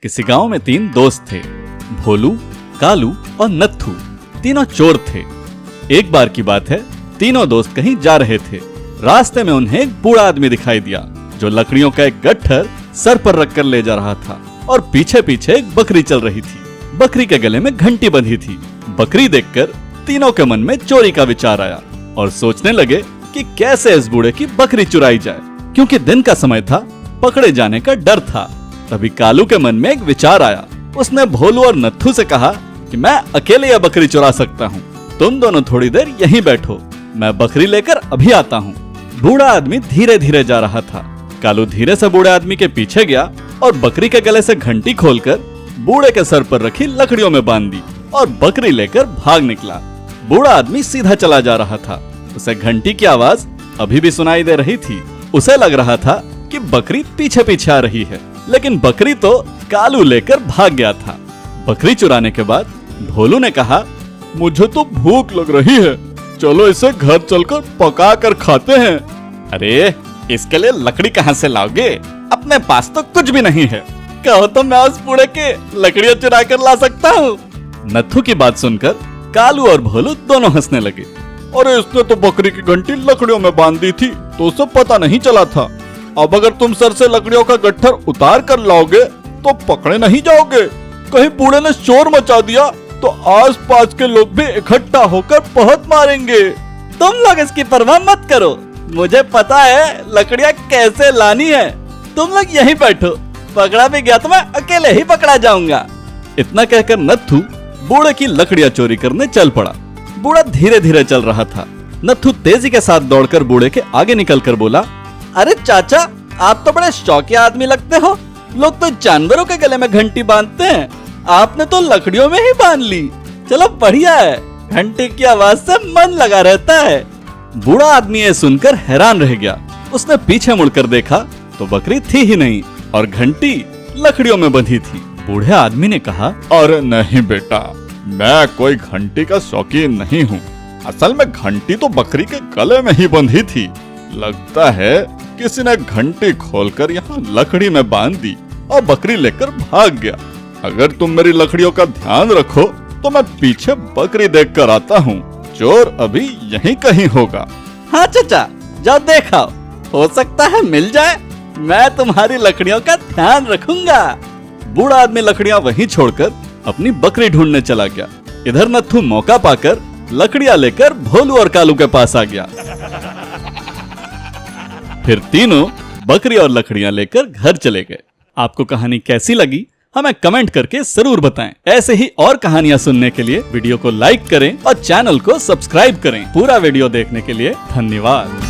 किसी गांव में 3 दोस्त थे, भोलू, कालू और नत्थू। तीनों चोर थे। एक बार की बात है, तीनों दोस्त कहीं जा रहे थे। रास्ते में उन्हें एक बूढ़ा आदमी दिखाई दिया जो लकड़ियों का एक गट्ठर सर पर रखकर ले जा रहा था और पीछे पीछे एक बकरी चल रही थी। बकरी के गले में घंटी बंधी थी। बकरी देखकर तीनों के मन में चोरी का विचार आया और सोचने लगे कि कैसे इस बूढ़े की बकरी चुराई जाए, क्योंकि दिन का समय था, पकड़े जाने का डर था। तभी कालू के मन में एक विचार आया। उसने भोलू और नत्थू से कहा कि मैं अकेले यह बकरी चुरा सकता हूँ, तुम दोनों थोड़ी देर यहीं बैठो, मैं बकरी लेकर अभी आता हूँ। बूढ़ा आदमी धीरे धीरे जा रहा था। कालू धीरे से बूढ़े आदमी के पीछे गया और बकरी के गले से घंटी खोलकर बूढ़े के सर पर रखी लकड़ियों में बांध दी और बकरी लेकर भाग निकला। बूढ़ा आदमी सीधा चला जा रहा था। उसे घंटी की आवाज अभी भी सुनाई दे रही थी। उसे लग रहा था कि बकरी पीछे पीछे आ रही है, लेकिन बकरी तो कालू लेकर भाग गया था। बकरी चुराने के बाद भोलू ने कहा, मुझे तो भूख लग रही है, चलो इसे घर चलकर पका कर खाते हैं। अरे इसके लिए लकड़ी कहाँ से लाओगे? अपने पास तो कुछ भी नहीं है। कहो तो मैं उस बूढ़े के लकड़ियाँ चुरा कर ला सकता हूँ। नत्थू की बात सुनकर कालू और भोलू दोनों हंसने लगे। अरे इसने तो बकरी की घंटी लकड़ियों में बांध दी थी तो उसे पता नहीं चला था। अब अगर तुम सर से लकड़ियों का गट्ठर उतार कर लाओगे तो पकड़े नहीं जाओगे। कहीं बूढ़े ने शोर मचा दिया तो आसपास के लोग भी इकट्ठा होकर बहुत मारेंगे। तुम लोग इसकी परवाह मत करो, मुझे पता है लकड़ियाँ कैसे लानी है। तुम लोग यहीं बैठो, पकड़ा भी गया तो मैं अकेले ही पकड़ा जाऊंगा। इतना कहकर नत्थू बूढ़े की लकड़ियाँ चोरी करने चल पड़ा। बूढ़ा धीरे धीरे चल रहा था। नत्थू तेजी के साथ दौड़कर बूढ़े के आगे निकलकर बोला, अरे चाचा, आप तो बड़े शौकिया आदमी लगते हो। लोग तो जानवरों के गले में घंटी बांधते हैं, आपने तो लकड़ियों में ही बांध ली। चलो बढ़िया है, घंटी की आवाज से मन लगा रहता है। बूढ़ा आदमी ये सुनकर हैरान रह गया। उसने पीछे मुड़कर देखा तो बकरी थी ही नहीं और घंटी लकड़ियों में बंधी थी। बूढ़े आदमी ने कहा, अरे नहीं बेटा, मैं कोई घंटी का शौकीन नहीं हूँ। असल में घंटी तो बकरी के गले में ही बंधी थी। लगता है किसी ने घंटी खोलकर यहाँ लकड़ी में बांध दी और बकरी लेकर भाग गया। अगर तुम मेरी लकड़ियों का ध्यान रखो तो मैं पीछे बकरी देखकर आता हूँ। चोर अभी यहीं कहीं होगा। हाँ चाचा, जाओ देखाओ, हो सकता है मिल जाए। मैं तुम्हारी लकड़ियों का ध्यान रखूंगा। बूढ़ा आदमी लकड़ियाँ वहीं छोड़कर अपनी बकरी ढूंढने चला गया। इधर नत्थू मौका पाकर लकड़ियाँ लेकर भोलू और कालू के पास आ गया। फिर तीनों बकरी और लकड़ियां लेकर घर चले गए। आपको कहानी कैसी लगी हमें कमेंट करके जरूर बताएं। ऐसे ही और कहानियां सुनने के लिए वीडियो को लाइक करें और चैनल को सब्सक्राइब करें। पूरा वीडियो देखने के लिए धन्यवाद।